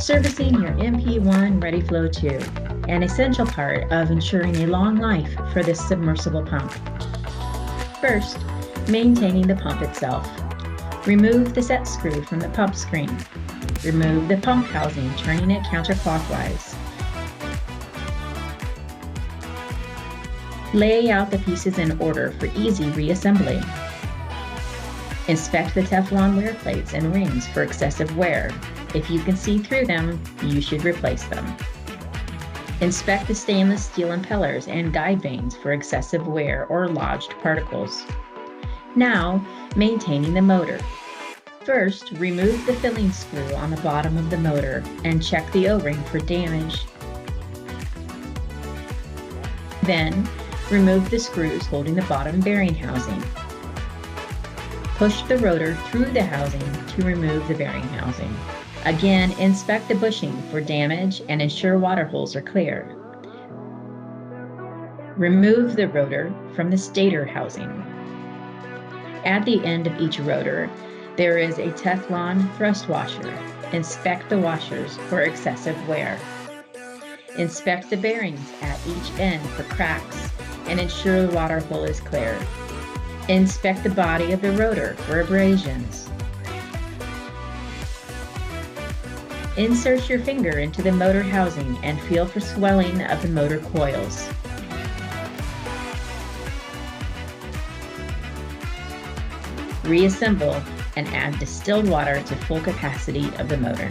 Servicing your MP1 Redi-Flo2, an essential part of ensuring a long life for this submersible pump. First, maintaining the pump itself. Remove the set screw from the pump screen. Remove the pump housing, turning it counterclockwise. Lay out the pieces in order for easy reassembly. Inspect the Teflon wear plates and rings for excessive wear. If you can see through them, you should replace them. Inspect the stainless steel impellers and guide vanes for excessive wear or lodged particles. Now, maintaining the motor. First, remove the filling screw on the bottom of the motor and check the O-ring for damage. Then, remove the screws holding the bottom bearing housing. Push the rotor through the housing to remove the bearing housing. Again, inspect the bushing for damage and ensure water holes are clear. Remove the rotor from the stator housing. At the end of each rotor, there is a Teflon thrust washer. Inspect the washers for excessive wear. Inspect the bearings at each end for cracks and ensure the water hole is clear. Inspect the body of the rotor for abrasions. Insert your finger into the motor housing and feel for swelling of the motor coils. Reassemble and add distilled water to full capacity of the motor.